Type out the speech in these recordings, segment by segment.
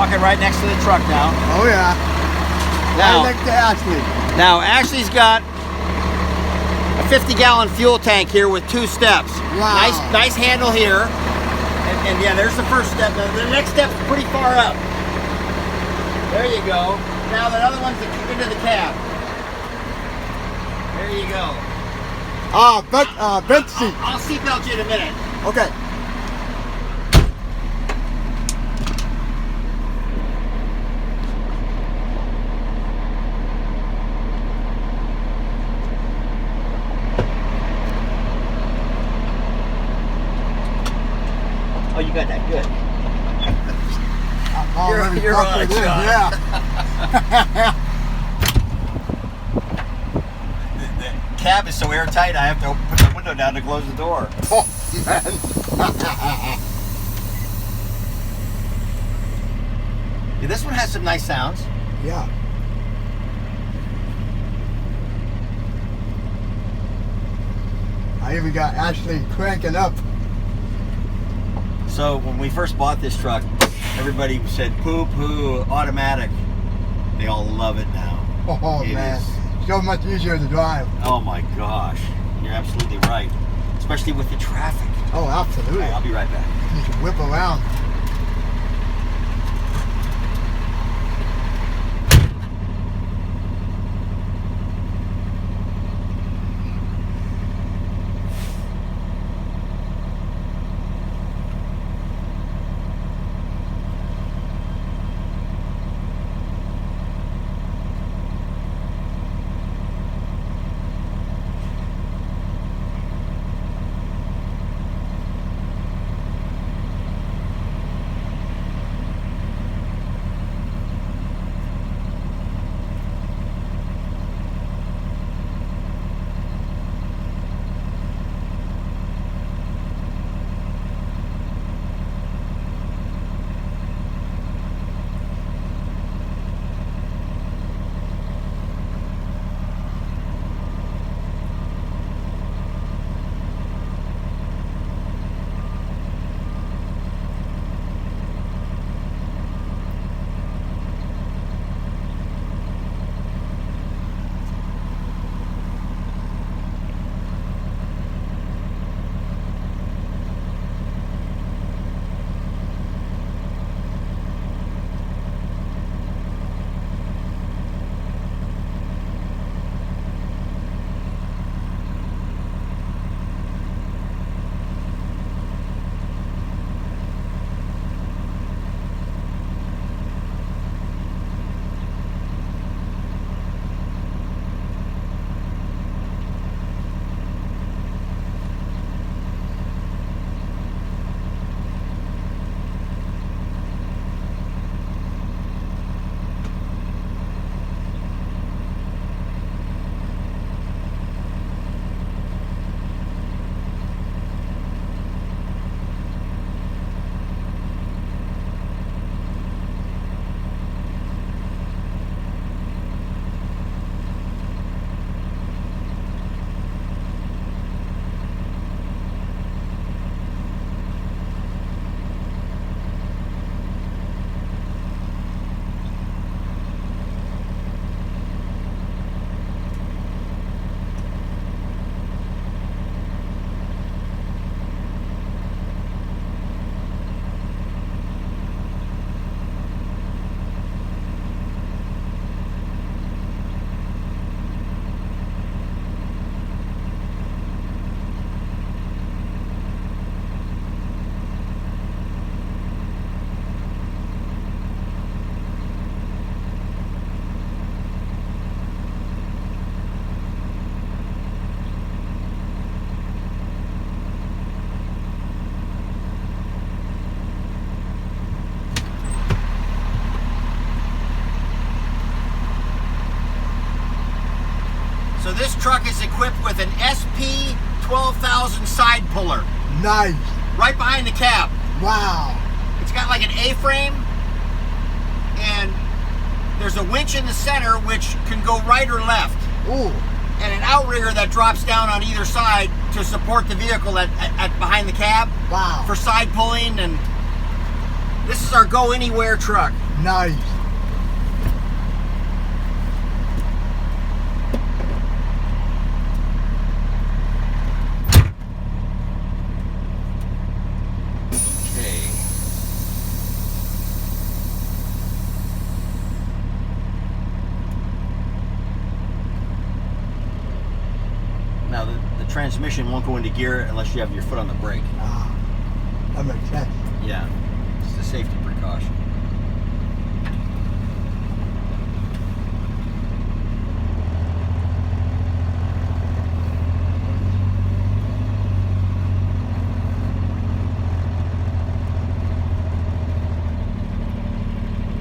walking right next to the truck now. Oh yeah. Now, right next to Ashley. Now Ashley's got a 50-gallon fuel tank here with 2 steps. Wow. Nice handle here. And yeah, there's the first step. The next step's pretty far up. There you go. Now the other one's into the cab. There you go. Bench seat. I'll seatbelt you in a minute. Okay. Oh, you got that good. You're on it, John. Yeah. The cab is so airtight, I have to put the window down to close the door. Oh, man. Yeah, this one has some nice sounds. Yeah. I even got Ashley cranking up. So when we first bought this truck, everybody said poo-poo, automatic. They all love it now. Oh man, so much easier to drive. Oh my gosh, you're absolutely right. Especially with the traffic. Oh, absolutely. Right, I'll be right back. You can whip around. So this truck is equipped with an SP 12,000 side puller. Nice. Right behind the cab. Wow. It's got like an A-frame, and there's a winch in the center which can go right or left. Ooh. And an outrigger that drops down on either side to support the vehicle at behind the cab. Wow. For side pulling and This is our go anywhere truck. Nice. Okay. Now the transmission won't go into gear unless you have your foot on the brake. Ah, that makes sense. Yeah, it's a safety precaution.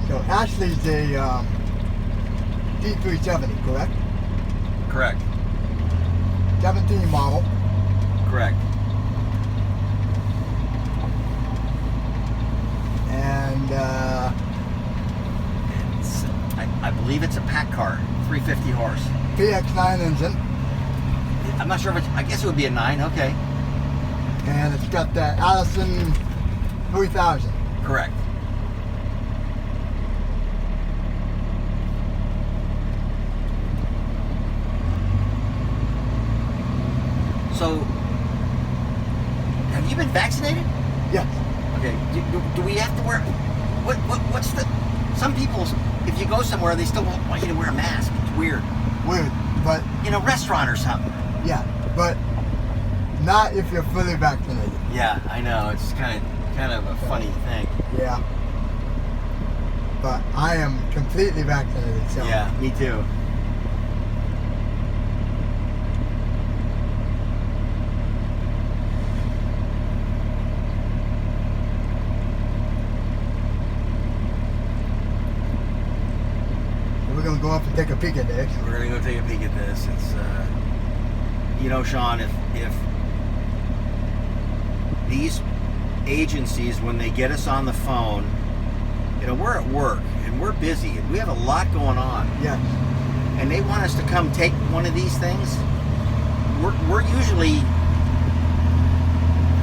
So Ashley's a T370, correct? Correct. 17 model. Correct. And It's, I believe it's a Paccar, 350 horse. PX9 engine. I'm not sure if it's, I guess it would be a 9, okay. And it's got the Allison 3000. Correct. So, have you been vaccinated? Yes. Okay. Do we have to wear? What's the? Some people, if you go somewhere, they still want you to wear a mask. It's weird. Weird, but In a restaurant or something. yeah, but not if you're fully vaccinated. Yeah, I know. It's kind of a funny thing. Yeah. But I am completely vaccinated, so Yeah, me too. we're gonna go up and take a peek at this. We're gonna go take a peek at this. It's, you know, Sean, if these agencies, when they get us on the phone, you know, we're at work and we're busy and we have a lot going on, Yes. and they want us to come take one of these things, we're usually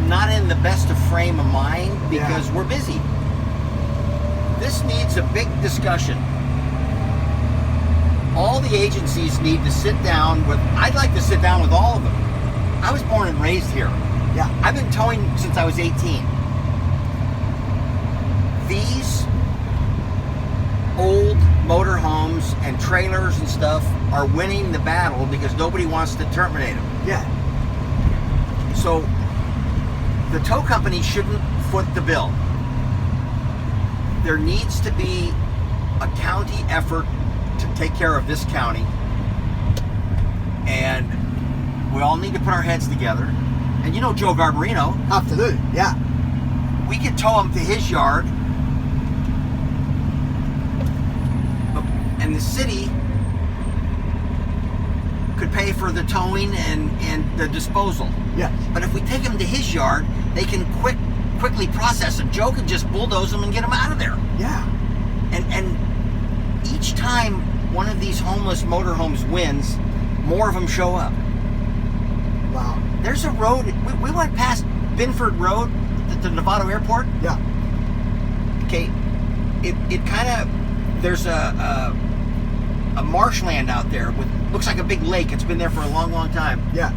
not in the best of frame of mind because we're busy. This needs a big discussion. All the agencies need to sit down with, I'd like to sit down with all of them. I was born and raised here. Yeah. I've been towing since I was 18. These old motorhomes and trailers and stuff are winning the battle because nobody wants to terminate them. Yeah. So the tow company shouldn't foot the bill. There needs to be a county effort to take care of this county, and we all need to put our heads together. And you know Joe Garbarino, Absolutely. Yeah. we could tow him to his yard, and the city could pay for the towing and the disposal. Yes. But if we take him to his yard, they can quickly process him. Joe can just bulldoze him and get him out of there. Yeah. And each time one of these homeless motorhomes wins, more of them show up. Wow. There's a road, we went past Binford Road at the Novato Airport. Yeah. Okay, it kind of, there's a marshland out there with, looks like a big lake. It's been there for a long, long time. Yeah.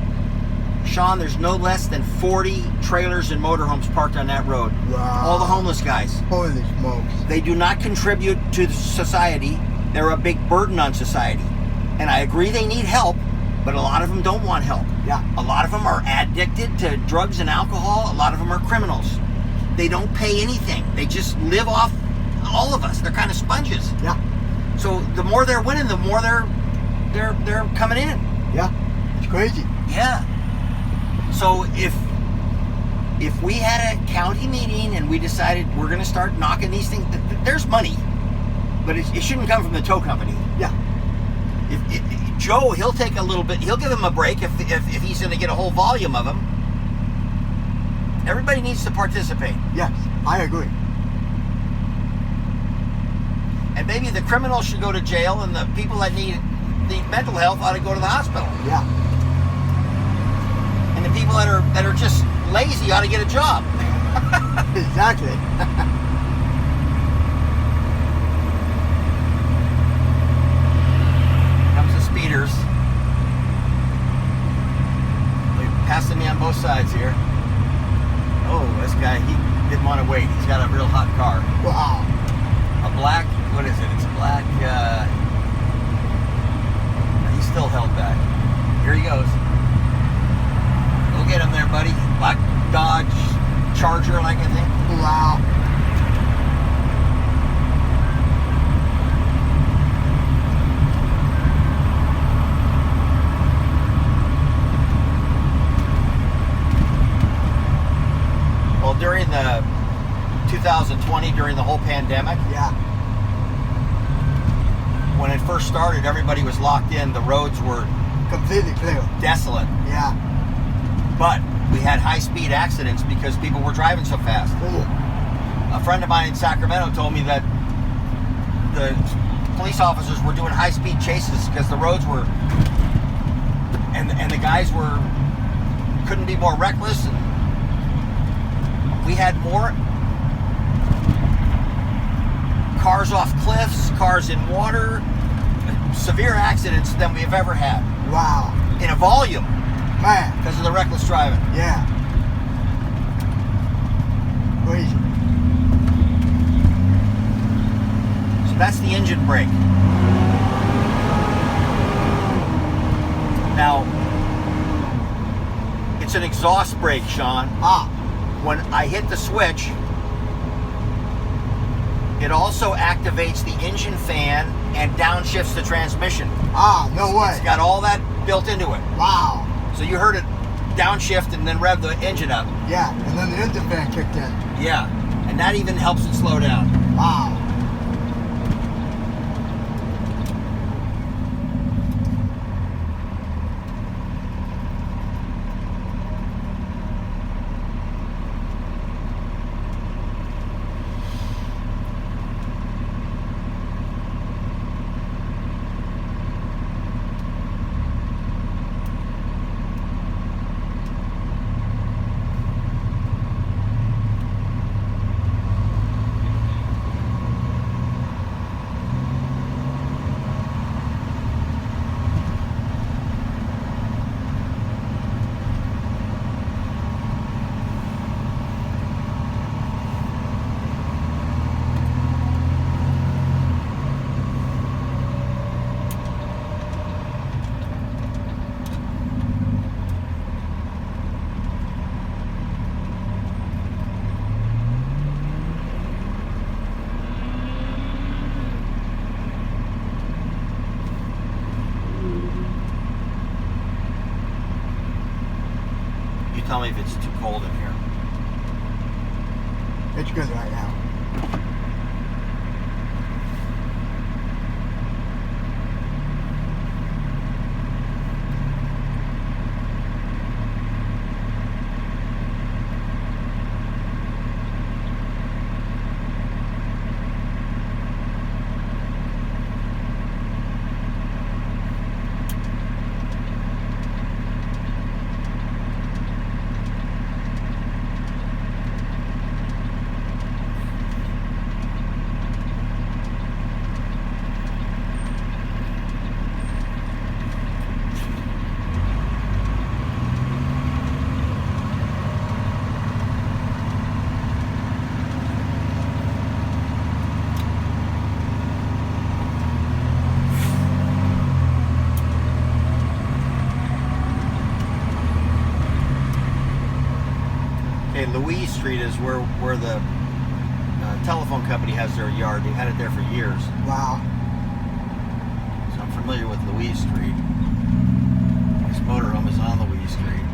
Sean, there's no less than 40 trailers and motorhomes parked on that road. Wow. All the homeless guys. Holy smokes. They do not contribute to society. They're a big burden on society. And I agree they need help, but a lot of them don't want help. Yeah. A lot of them are addicted to drugs and alcohol. A lot of them are criminals. They don't pay anything. They just live off all of us. They're kind of sponges. Yeah. So the more they're winning, the more they're coming in. Yeah. It's crazy. Yeah. So if we had a county meeting and we decided we're going to start knocking these things, there's money, but it shouldn't come from the tow company. Yeah. If Joe, he'll take a little bit, he'll give him a break if he's going to get a whole volume of them. Everybody needs to participate. Yes. I agree. And maybe the criminals should go to jail and the people that need mental health ought to go to the hospital. Yeah. And the people that are just lazy ought to get a job. Exactly. on both sides here. Oh, this guy, he didn't want to wait. He's got a real hot car. Wow. A black, what is it? It's a black, he's still held back. Here he goes. Go get him there, buddy. Black Dodge Charger, like I think. Wow. Well, during the 2020, during the whole pandemic, Yeah. when it first started, everybody was locked in. The roads were Completely clear. desolate. Yeah. But we had high-speed accidents because people were driving so fast. Ooh. A friend of mine in Sacramento told me that the police officers were doing high-speed chases because the roads were, and the guys couldn't be more reckless, and we had more cars off cliffs, cars in water, severe accidents than we've ever had Wow. in a volume Man. because of the reckless driving. Yeah. Crazy. So that's the engine brake. Now, it's an exhaust brake, Sean. Ah. When I hit the switch, it also activates the engine fan and downshifts the transmission. Ah, no way. It's got all that built into it. Wow. So you heard it downshift and then rev the engine up. Yeah. And then the engine fan kicked in. Yeah. And that even helps it slow down. Wow. Tell me if it's too cold in here. It's good right now. Okay, Louise Street is where the telephone company has their yard. They've had it there for years. Wow. So I'm familiar with Louise Street. This motorhome is on Louise Street.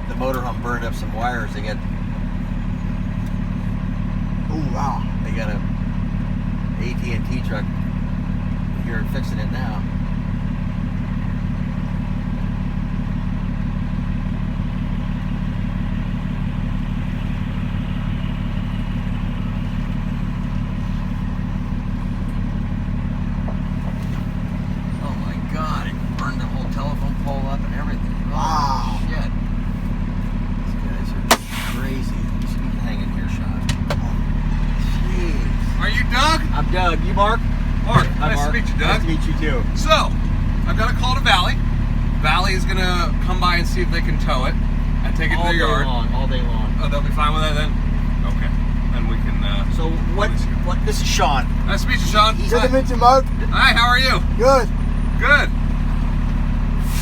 The motorhome burned up some wires. They got Oh wow. They got a AT&T truck here fixing it now. Doug. You Mark? Mark, Hi, nice Mark. to meet you, Doug. Nice to meet you too. So, I've got a call to Valley. Valley is gonna come by and see if they can tow it and take it to their yard. All day long. Oh, they'll be fine with that then? Okay. Then we can, So what, this is Sean. Nice to meet you, Sean. Good to meet you, Mark. Hi, how are you? Good. Good.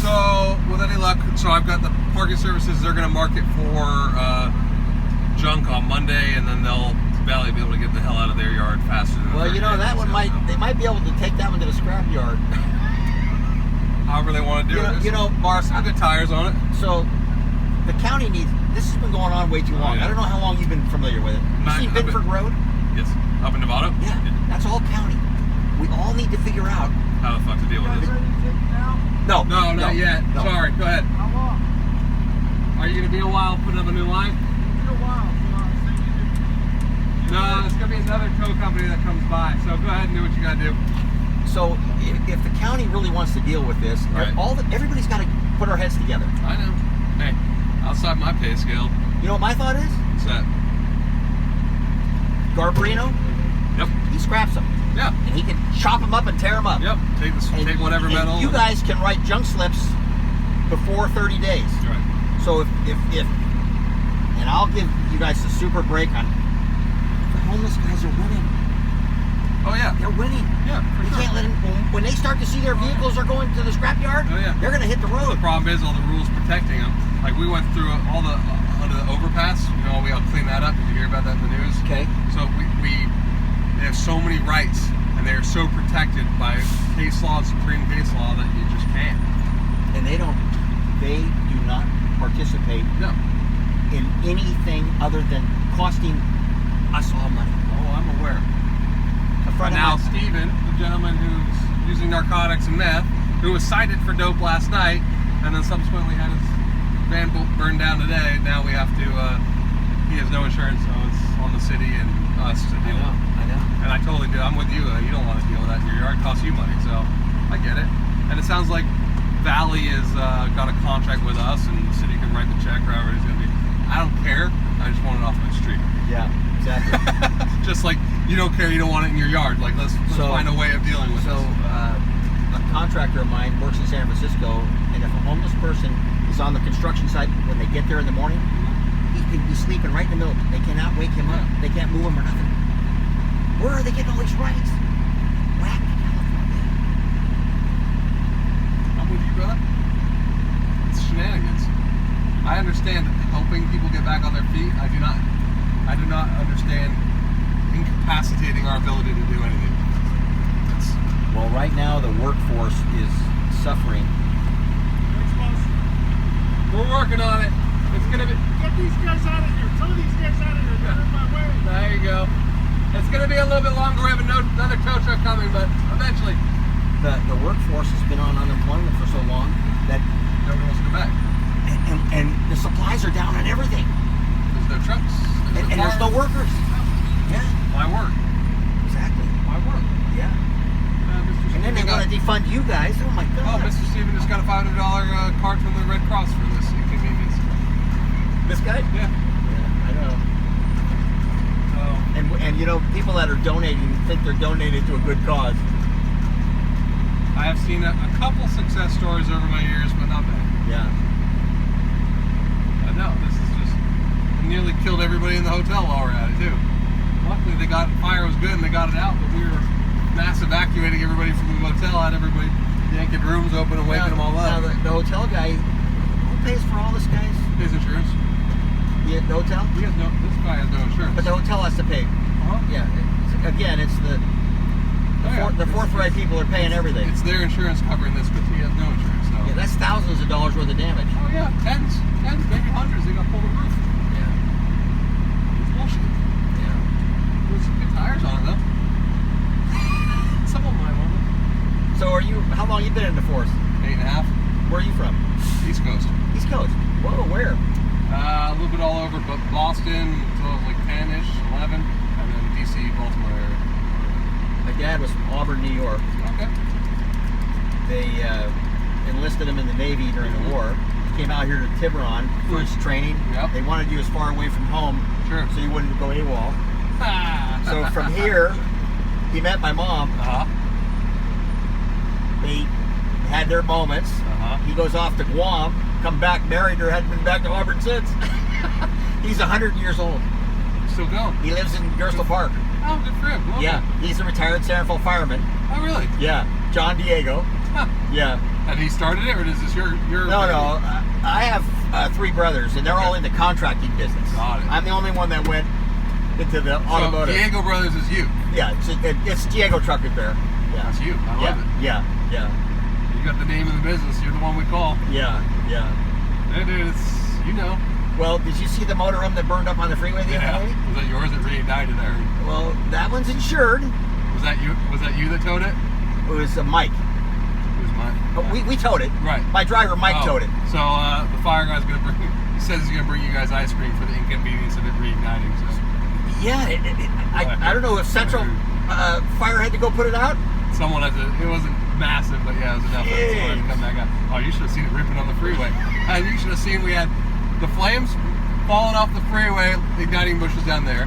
So, with any luck, I've got the parking services. They're gonna mark it for junk on Monday, and then Valley will be able to get the hell out of their yard faster than Well, you know, that one they might be able to take that one to the scrap yard. However they want to do it. You know, Mark, some good tires on it. So the county needs. This has been going on way too long. Yeah. I don't know how long you've been familiar with it. You see Binford Road? Yes. Up in Nevada? Yeah. That's all county. We all need to figure out how the fuck to deal with this. No, not yet. No. Sorry, go ahead. How long? Are you going to be a while putting up a new line? Be a while. No, it's going to be another tow company that comes by. So go ahead and do what you got to do. So if the county really wants to deal with this, Right. Everybody's got to put our heads together. I know. Hey, outside my pay scale. You know what my thought is? What's that? Garbarino, Yep. he scraps them. Yeah. And he can chop them up and tear them up. Yep. Take whatever and metal. You guys can write junk slips before 30 days. Right. So if and I'll give you guys the super break on the homeless guys are winning. Oh yeah. They're winning. Yeah. For You sure. can't let them, when they start to see their vehicles are going to the scrapyard, Oh, yeah. they're going to hit the The road. problem is all the rules protecting them. Like we went through all the under the overpass. You know, we all clean that up. Did you hear about that in the news? Okay. So they have so many rights, and they are so protected by case law, supreme case law, that you just can't. And they do not participate No. in anything other than costing us all money. Oh, I'm aware. A But friend now of mine, Steven, the gentleman who's using narcotics and meth, who was cited for dope last night, and then subsequently had his van burned down today. Now we have to. He has no insurance, so it's on the city and us to deal with. I know. And I totally do. I'm with you. You don't want to deal with that in your yard. It costs you money, so I get it. And it sounds like Valley has got a contract with us, and the city can write the check, or however it's going to be. I don't care. I just want it off my street. Yeah, exactly. Just like you don't care, you don't want it in your yard. Like let's So- find a way of dealing with So this. a contractor of mine works in San Francisco, and if a homeless person is on the construction site when they get there in the morning, he can be sleeping right in the middle. They cannot wake him up. They can't move him or nothing. Where are they getting all these rights? Whack to California. I'm with you, brother. It's shenanigans. I understand helping people get back on their feet. I do not understand incapacitating our ability to do anything. Well, right now the workforce is suffering. We're working on it. It's gonna be. Get these guys out of here. Tell these guys out of here. They're in my way. There you go. It's gonna be a little bit longer. We have another tow truck coming, but eventually. The workforce has been on unemployment for so long that Nobody wants to go back. and the supplies are down on everything, There's no trucks. and there's no workers. Yeah, My work. exactly. My work. Yeah. Mr. And then they Steven want to defund you guys. Oh my Oh, God. Mr. Steven just got a $500 card from the Red Cross for this inconvenience. This guy? Yeah. Yeah, I know. So And you know, people that are donating think they're donating to a good cause. I have seen a couple success stories over my years, but not many. Yeah. I know, this is just it nearly killed everybody in the hotel while we're at it too. Luckily fire was good and they got it out, but we were mass evacuating everybody from the motel, had everybody yanking rooms open and waking them all Now up. the hotel guy, who pays for all this, guys? His insurance. The hotel? This guy has no insurance. But the hotel has to pay. Uh-huh. Yeah. It's the forthright people are paying everything. It's their insurance covering this because he has no insurance. So. Yeah, that's thousands of dollars worth of damage. Oh yeah, tens, maybe hundreds. They got to pull the roof. Yeah. It's bullshit. Yeah. There's some good tires on it though. Some of them I want them. So how long you been in the force? 8.5. Where are you from? East Coast. East Coast. Whoa, where? A little bit all over, but Boston until I was like 10-ish, 11, and then DC, Baltimore area. My dad was from Auburn, New York. Okay. They enlisted him in the Navy during the war. He came out here to Tiburon for his training. Yep. They wanted you as far away from home Sure. so you wouldn't go AWOL. So from here, He met my mom. Uh-huh. They had their moments. Uh-huh. He goes off to Guam, come back, married her, hadn't been back to Auburn since. He's 100 years old. Still going. He lives in Gerstle Park. Oh, good for him. Love Yeah, it. he's a retired San Rafael fireman. Oh, really? Yeah, John Diego. Huh. Yeah. And he started it, or is this your No, I have 3 brothers, and they're all in the contracting business. Got it. I'm the only one that went into the automotive. So Diego Brothers is you. Yeah, it's Diego Truck Repair. Yeah. That's you. I love it. Yeah. You got the name of the business. You're the one we call. Yeah. Hey, dude, it's, you know. Well, did you see the motorhome that burned up on the freeway the other day? Was that yours that reignited? I heard. Well, that one's insured. Was that you? Was that you that towed it? It was Mike. It was mine. But we towed it. Right. My driver, Mike, towed it. So the fire guy's gonna bring. He says he's gonna bring you guys ice cream for the inconvenience of it reigniting. So. Yeah, I don't know if Central Fire had to go put it out. Someone had to. It wasn't massive, but yeah, it was enough. That someone had to come back out. Oh, you should have seen it ripping on the freeway. And you should have seen we had the flames falling off the freeway, igniting bushes down there.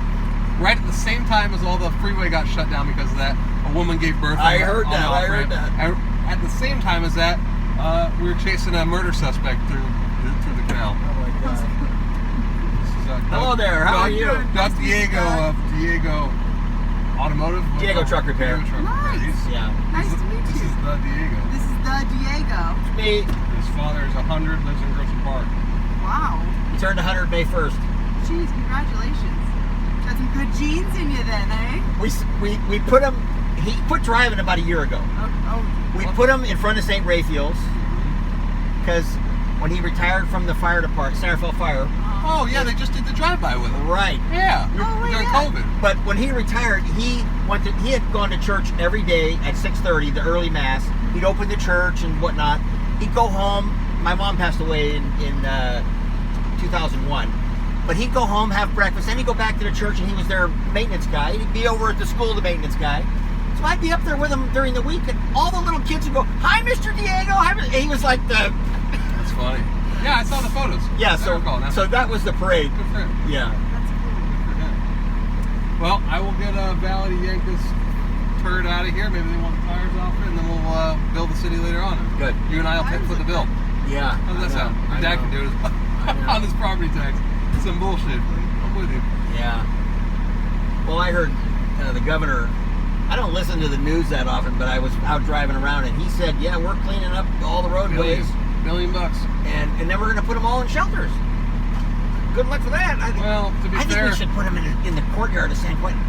Right at the same time as all the freeway got shut down because of that, a woman gave birth. I heard that. And at the same time as that, we were chasing a murder suspect through the canal. Oh my God. This is, Hello there. How are you? Doug Diego of Diego Automotive. Diego Truck Repair. Diego Truck Repair. Nice. Yeah. Nice to meet This you. is the Diego. This is the Diego. Me. His father is 100, lives in Grissom Park. Wow. He turned 100 May 1st. Jeez, congratulations. Got some good genes in you then, eh? We put him. He quit driving about a year ago. We put him in front of St. Raphael's because when he retired from the fire department, San Rafael Fire. Oh yeah, they just did the drive-by with him. Right. Yeah. Oh, During yeah. COVID. But when he retired, he had gone to church every day at 6:30, the early mass. He'd open the church and whatnot. He'd go home. My mom passed away in 2001. But he'd go home, have breakfast, then he'd go back to the church, and he was their maintenance guy. He'd be over at the school, the maintenance guy. So I'd be up there with him during the week, and all the little kids would go, "Hi, Mr. Diego." Hi, Mr. He was like the... That's funny. Yeah, I saw the photos. Yeah, I recall now. so that was the parade. Good for him. Yeah. That's cool. Good for him. Well, I will get Valley to yank this turd out of here. Maybe they want the tires off it, and then we'll build the city later on. Good. You and I will foot the bill. Yeah. How does that sound? Your dad can do it on his property tax. Some bullshit. I'm with you. Yeah. Well, I heard the governor, I don't listen to the news that often, but I was out driving around and he said, yeah, we're cleaning up all the roadways. $1 billion. And then we're going to put them all in shelters. Good luck for that. Well, to be I think fair, we should put them in the courtyard of San Quentin.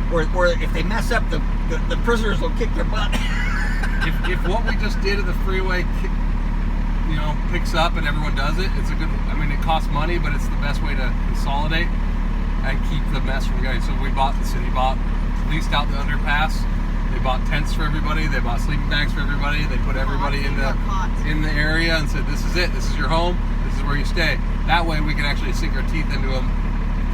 Where if they mess up, the prisoners will kick their butt. if what we just did at the freeway, picks up and everyone does it, it's a good. I mean, it costs money, but it's the best way to consolidate and keep the mess from going. So the city leased out the underpass. They bought tents for everybody. They bought sleeping bags for everybody. They put everybody in the area and said, "This is it. This is your home. This is where you stay." That way, we can actually sink our teeth into them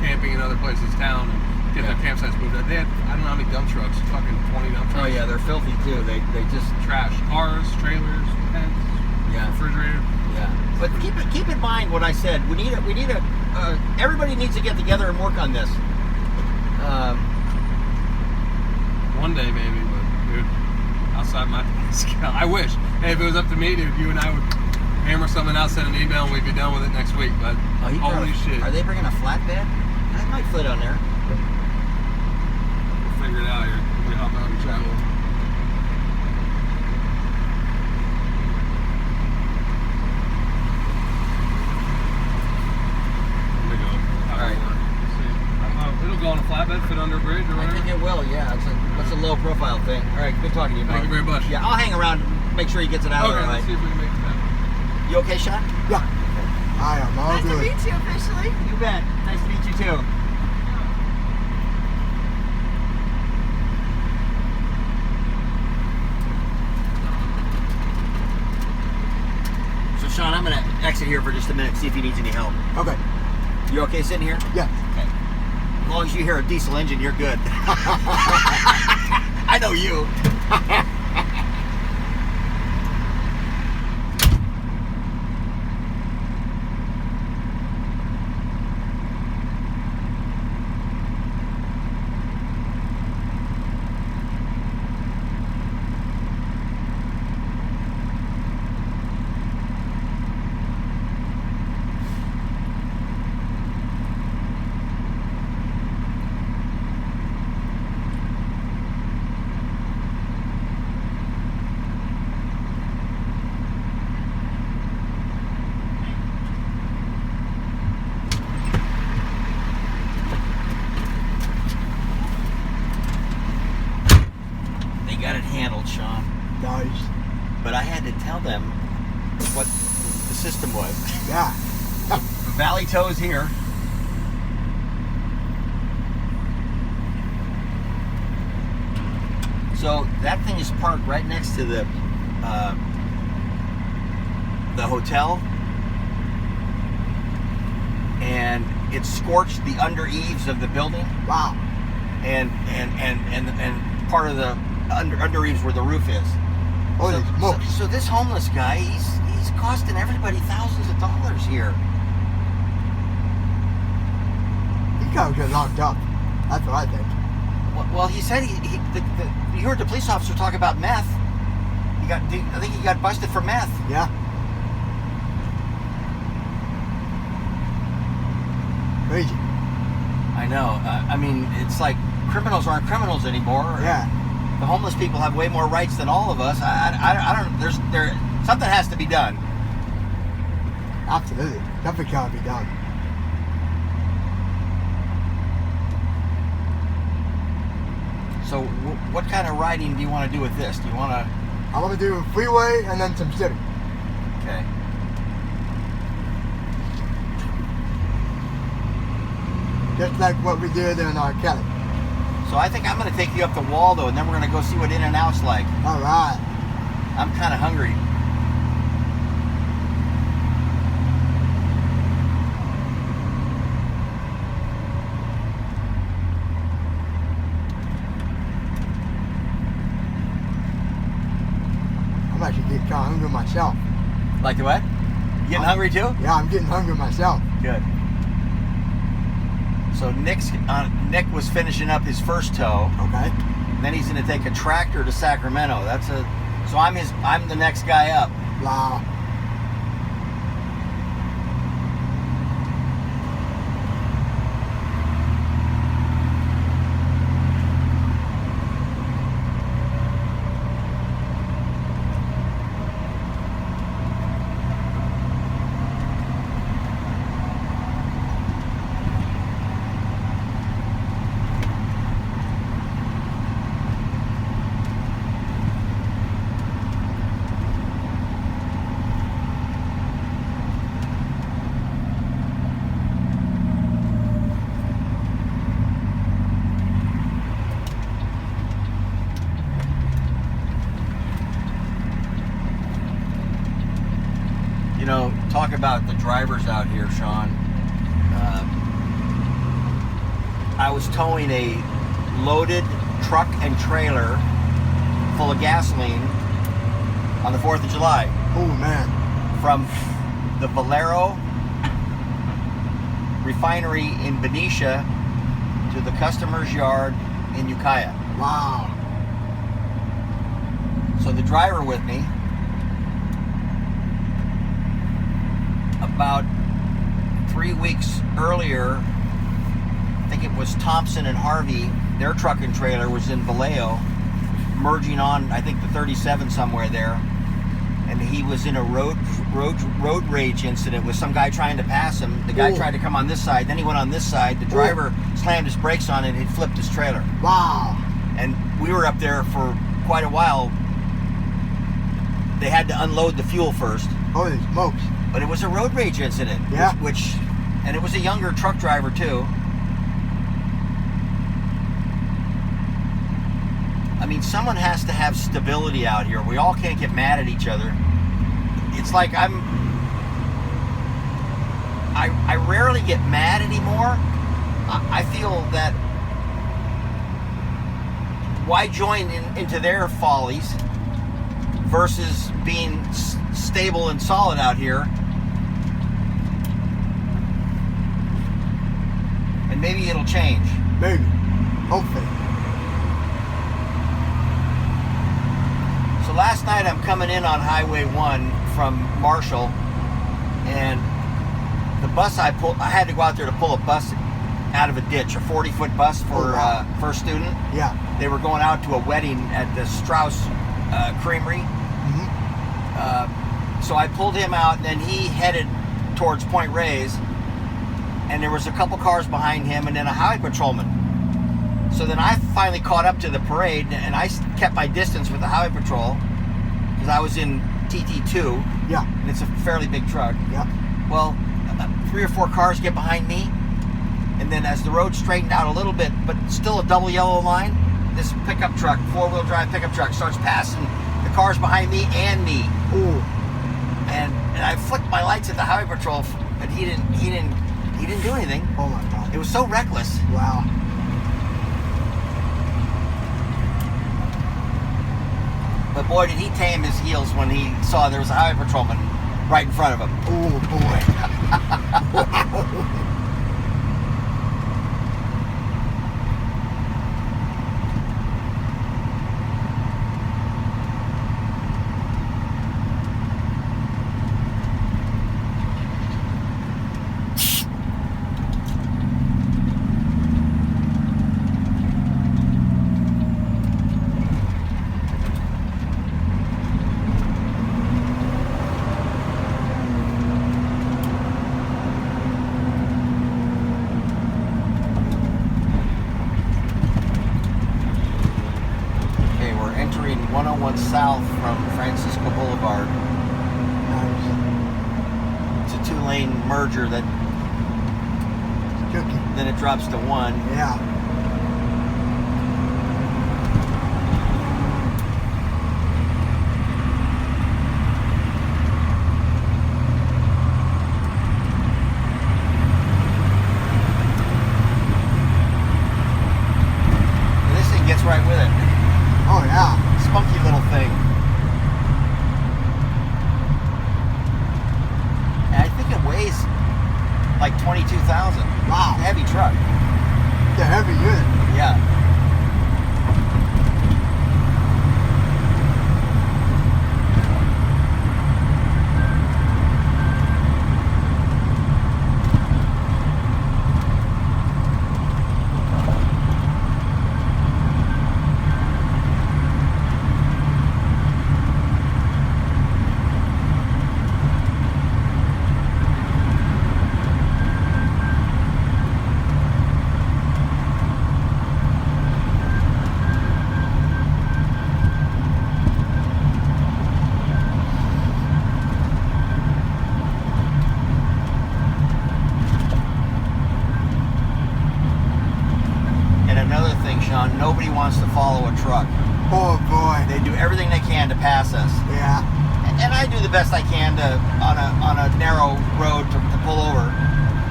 camping in other places in town and get their campsites moved out. They had, I don't know how many dump trucks, fucking 20 dump trucks. Oh yeah, they're filthy too. They just Trash cars, trailers, tents, refrigerator. Yeah, but keep in mind what I said. We need a everybody needs to get together and work on this. One day maybe, but dude, outside my scale. I wish. Hey, if it was up to me, dude, you and I would hammer something out, send an email, and we'd be done with it next week. But holy shit. Are they bringing a flatbed? That might fit on there. We'll figure it out here. We hop out and travel. It'll go on a flatbed, fit under a bridge or I whatever. think it will, yeah. It's a low profile thing. All right, good talking to you, man. Thank you very much. Yeah, I'll hang around and make sure he gets it out Okay, all right. let's see if we can make it happen. You okay, Sean? Yeah. I am all Nice to good. meet you officially. You bet. Nice to meet you too. So Sean, I'm gonna exit here for just a minute, see if he needs any help. Okay. You okay sitting here? Yeah. Okay. As long as you hear a diesel engine, you're good. I know you. system was. Yeah. The valley toes here. So that thing is parked right next to the hotel, and it scorched the under eaves of the building. Wow. And part of the under eaves where the roof is. Holy smokes. So this homeless guy, he's costing everybody thousands of dollars here. He gotta get locked up. That's what I think. Well, he said you heard the police officer talk about meth. I think he got busted for meth. Yeah. Crazy. I know. I mean, it's like criminals aren't criminals anymore. Yeah. The homeless people have way more rights than all of us. I don't. Something has to be done. Absolutely. Something gotta be done. So, what kind of riding do you want to do with this? Do you want to? I want to do freeway and then some city. Okay. Just like what we did in Kelly. So I think I'm going to take you up the wall though, and then we're going to go see what In-N-Out's like. All right. I'm kind of hungry. I'm actually getting kind of hungry myself. Like the what? You getting hungry too? Yeah, I'm getting hungry myself. Good. So Nick was finishing up his first tow. Okay. Then he's going to take a tractor to Sacramento. So I'm the next guy up. Wow. Talk about the drivers out here, Sean. I was towing a loaded truck and trailer full of gasoline on the 4th of July. Oh man. From the Valero refinery in Benicia to the customer's yard in Ukiah. Wow. So the driver with me, about 3 weeks earlier, I think it was Thompson and Harvey, their truck and trailer was in Vallejo, merging on, I think, the 37 somewhere there, and he was in a road rage incident with some guy trying to pass him. The guy tried to come on this side, then he went on this side. The driver slammed his brakes on it and he flipped his trailer. Wow. And we were up there for quite a while. They had to unload the fuel first. Holy smokes. But it was a road rage incident. Yeah. And it was a younger truck driver too. I mean, someone has to have stability out here. We all can't get mad at each other. It's like I rarely get mad anymore. I feel that why join into their follies versus being stable and solid out here. And maybe it'll change. Maybe. Hopefully. So last night I'm coming in on Highway 1 from Marshall, and the bus I had to go out there to pull a bus out of a ditch, a 40-foot bus for a student. Yeah. They were going out to a wedding at the Strauss Creamery. Mm-hmm. So I pulled him out, and then he headed towards Point Reyes, and there was a couple cars behind him, and then a highway patrolman. So then I finally caught up to the parade, and I kept my distance with the highway patrol because I was in TT2, Yeah. and it's a fairly big truck. Yeah. Well, 3 or 4 cars get behind me, and then as the road straightened out a little bit, but still a double yellow line, this pickup truck, 4-wheel drive pickup truck, starts passing the cars behind me and me. Ooh. And I flicked my lights at the highway patrol, but he didn't do anything. Oh my God. It was so reckless. Wow. But boy, did he tame his heels when he saw there was a highway patrolman right in front of him. Oh boy. Okay, we're entering 101 South from Francisco Boulevard. Nice. It's a 2-lane merger that Cookie. then it drops to 1. Yeah. And this thing gets right with it. Oh yeah. Spunky little thing. And I think it weighs like 22,000. Wow. Heavy truck. The heavy unit. Yeah. And another thing, Sean, nobody wants to follow a truck. Oh boy. They do everything they can to pass us. Yeah. And I do the best I can to on a narrow road to pull over.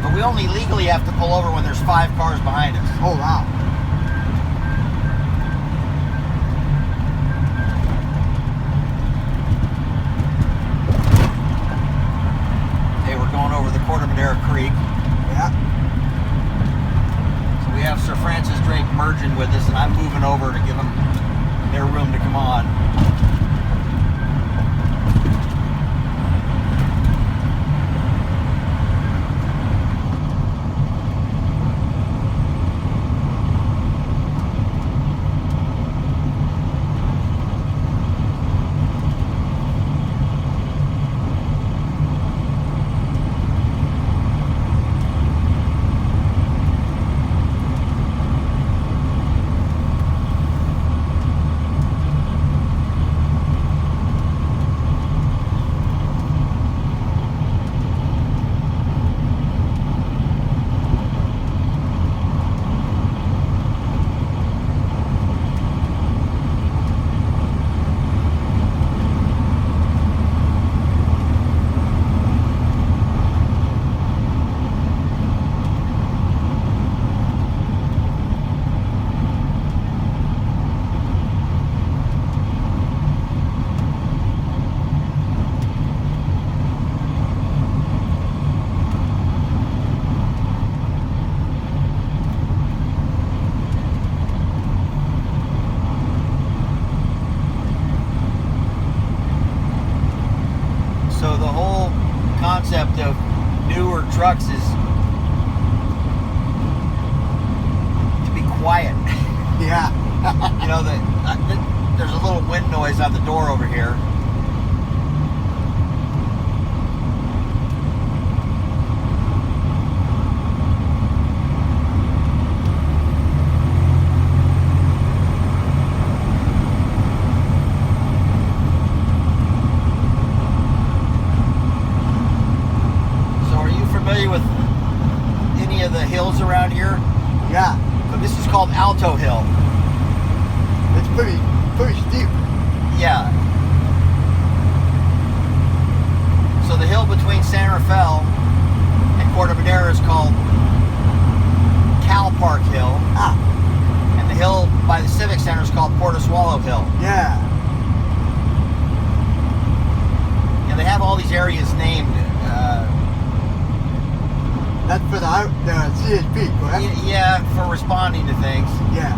But we only legally have to pull over when there's 5 cars behind us. Oh wow. Okay, we're going over the Corte Madera Creek. Yeah. So we have Sir Francis Drake merging with us, and I'm moving over to give them their room to come on. So the whole concept of newer trucks is to be quiet. Yeah. You know, there's a little wind noise on the door over here. any of the hills around here? Yeah. So this is called Alto Hill. It's pretty steep. Yeah. So the hill between San Rafael and Corte Madera is called Cal Park Hill. Ah. And the hill by the Civic Center is called Portoswallow Hill. Yeah. And they have all these areas named. That's for the CHP, correct? Yeah, for responding to things. Yeah.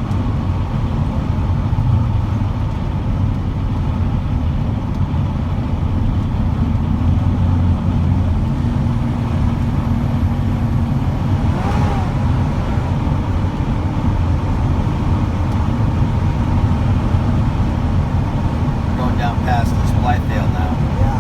Going down past this Blythedale now. Yeah.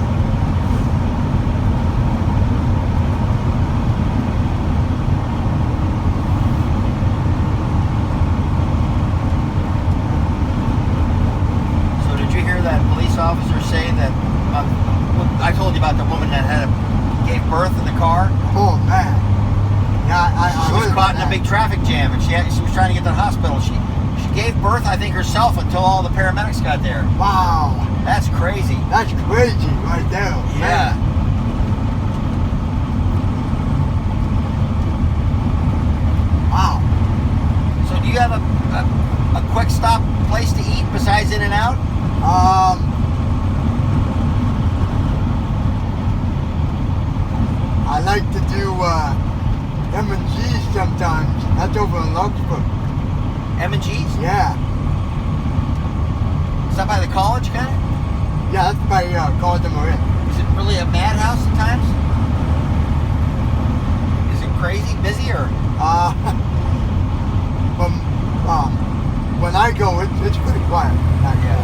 So did you hear that police officer say that? I told you about the woman that gave birth in the car. Oh man. Yeah, I She was heard caught in about a big traffic jam, and she was trying to get to the hospital. She gave birth, I think, herself until all the paramedics got there. that. Wow. That's crazy. That's crazy right there. Yeah. Man. Wow. So do you have a quick stop place to eat besides In-N-Out? I like to do M&G's sometimes. That's over in Larkspur. M&G's? Yeah. Is that by the college, kind of? Yeah, that's by College of Marin. Is it really a madhouse at times? Is it crazy, busy, or? When I go, it's pretty quiet. Yeah.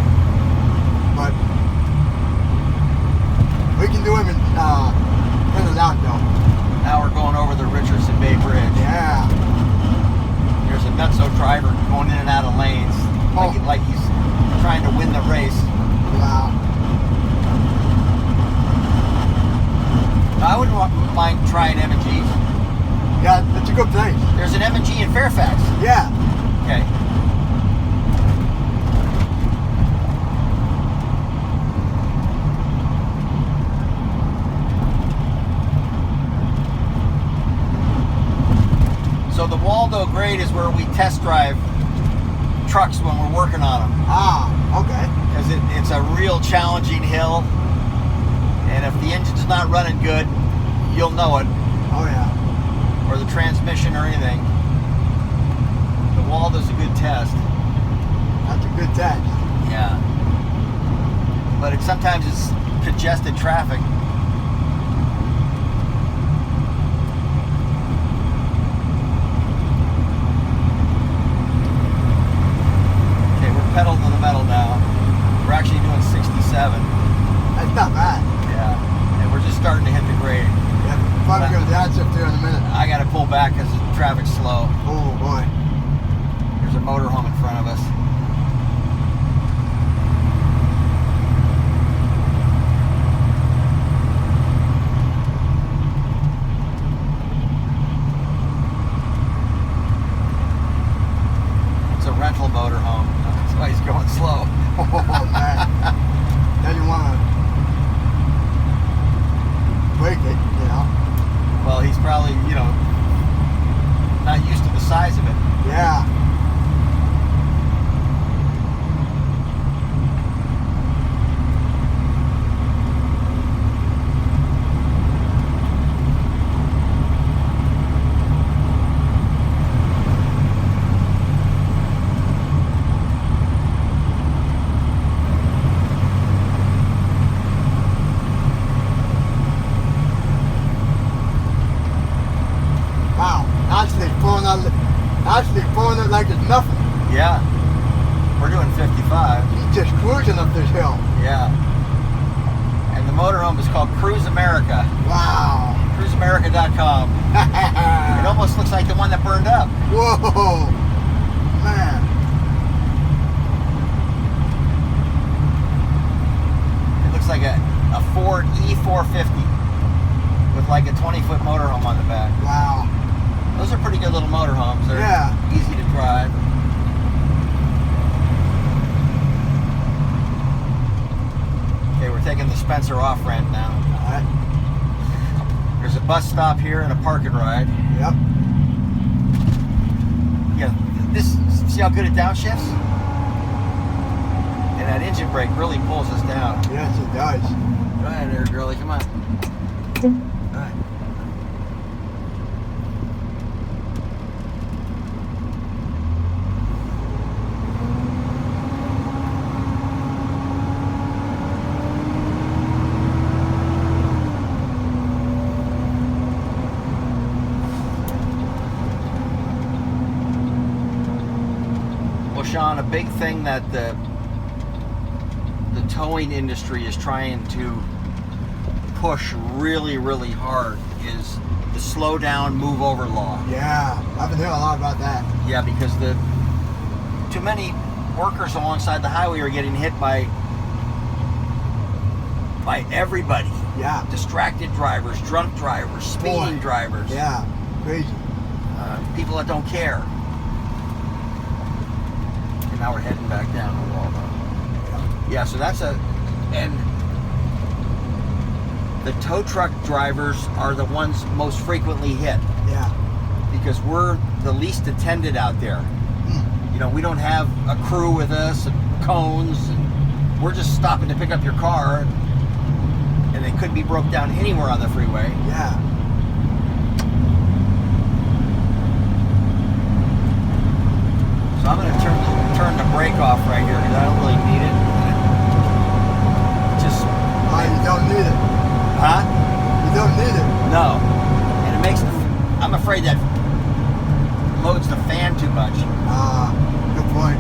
But we can do them in and out though. Now we're going over the Richardson Bay Bridge. Yeah. There's a nutso driver going in and out of lanes, like he's trying to win the race. Wow. I wouldn't mind trying M&G's. Yeah, it's a good place. There's an M&G in Fairfax. Yeah. Okay. So the Waldo grade is where we test drive trucks when we're working on them. Ah, okay. Because it's a real challenging hill. And if the engine's not running good, you'll know it. Oh yeah. Or the transmission or anything. The Waldo's a good test. That's a good test. Yeah. But sometimes it's congested traffic. Okay, we're pedal to the metal now. We're actually doing 67. That's not bad. Yeah. And we're just starting to hit the grade. Yeah, probably go downshift there in a minute. I gotta pull back because the traffic's slow. Oh boy. There's a motorhome in front of us. It's a rental motorhome. That's why he's going slow. Oh man. Then you want to break it, you know? Well, he's probably, not used to the size of it. Yeah. Wow. Actually pulling it like it's nothing. Yeah. We're doing 55. He's just cruising up this hill. Yeah. And the motorhome is called Cruise America. Wow. CruiseAmerica.com. It almost looks like the one that burned up. Whoa. Man. It looks like a Ford E450 with like a 20-foot motorhome on the back. Wow. Those motorhomes. They're easy to drive. Okay, we're taking the Spencer off ramp now. All right. There's a bus stop here and a park and ride. Yep. Yeah, this, see how good it downshifts? And that engine brake really pulls us down. Yes, it does. Go ahead there, girlie, come on. All right. Well, Sean, a big thing that the towing industry is trying to push really, really hard is the slow down, move over law. Yeah, I've been hearing a lot about that. Yeah, because too many workers alongside the highway are getting hit by everybody. Yeah. Distracted drivers, drunk drivers, speeding drivers. Yeah, crazy. People that don't care. And now we're heading back down the wall though. Yeah, so and the tow truck drivers are the ones most frequently hit. Yeah. Because we're the least attended out there. You know, we don't have a crew with us and cones, and we're just stopping to pick up your car, and they could be broke down anywhere on the freeway. Yeah. So I'm going to turn the brake off right here because I don't really need it. Just You don't need it. huh? You don't need it. No, and it makes I'm afraid that loads the fan too much. Good point.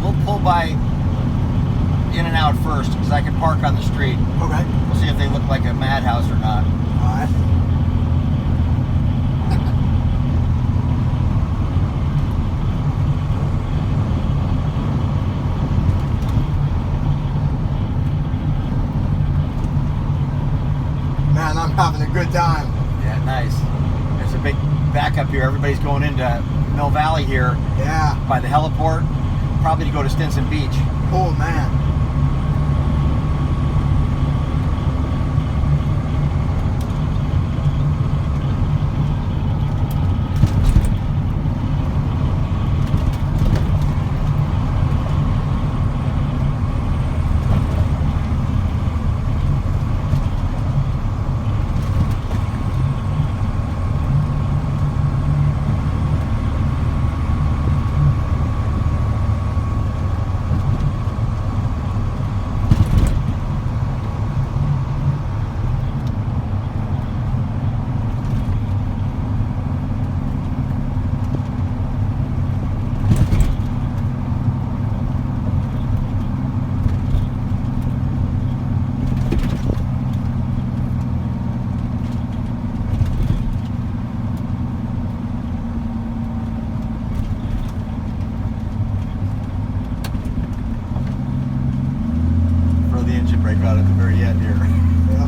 We'll pull by in and out first because I can park on the street. Okay. We'll see if they look like a madhouse or not. All right. Man, I'm having a good time. Yeah, nice. There's a big backup here. Everybody's going into Mill Valley here Yeah. by the heliport, probably to go to Stinson Beach. Oh, man. Throw the engine brake out at the very end here. Yeah.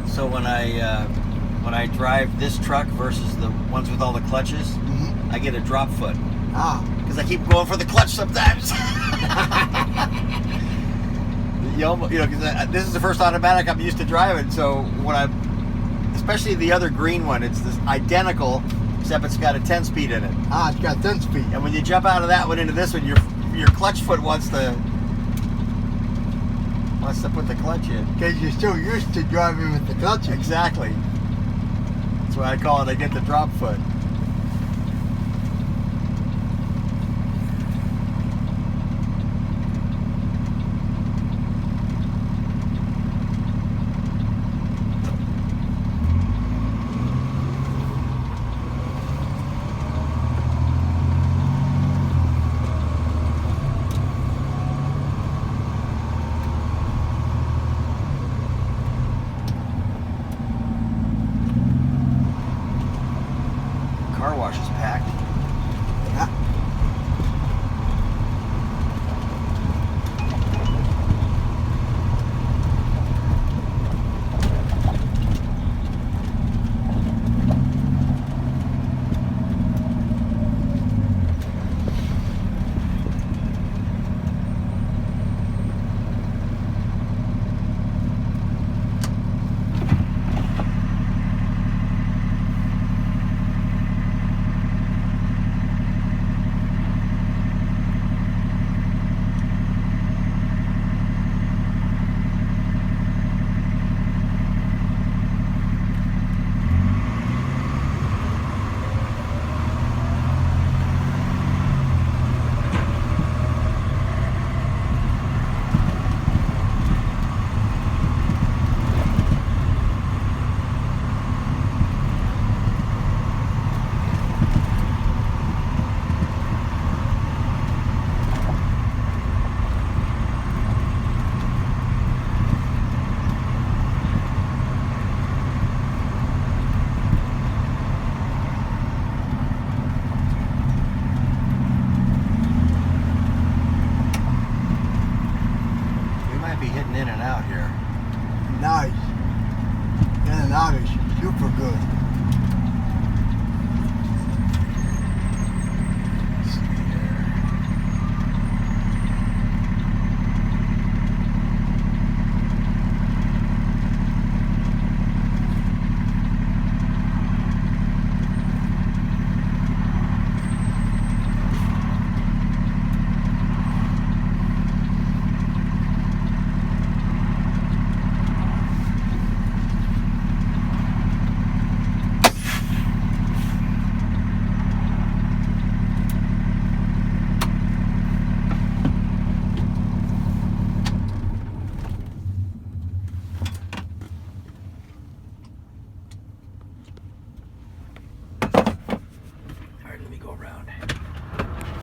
So when I drive this truck versus the ones with all the clutches, Mm-hmm. I get a drop foot because I keep going for the clutch sometimes. You almost, because this is the first automatic I'm used to driving. So when especially the other green one, it's this identical, except it's got a 10-speed in it. Ah, it's got 10 speed. And when you jump out of that one into this one, your clutch foot wants to put the clutch in. Because you're so used to driving with the clutch. Exactly. That's why I call it, I get the drop foot. Car wash is packed. Yeah. Be hitting in and out here. Nice. In and out is super good.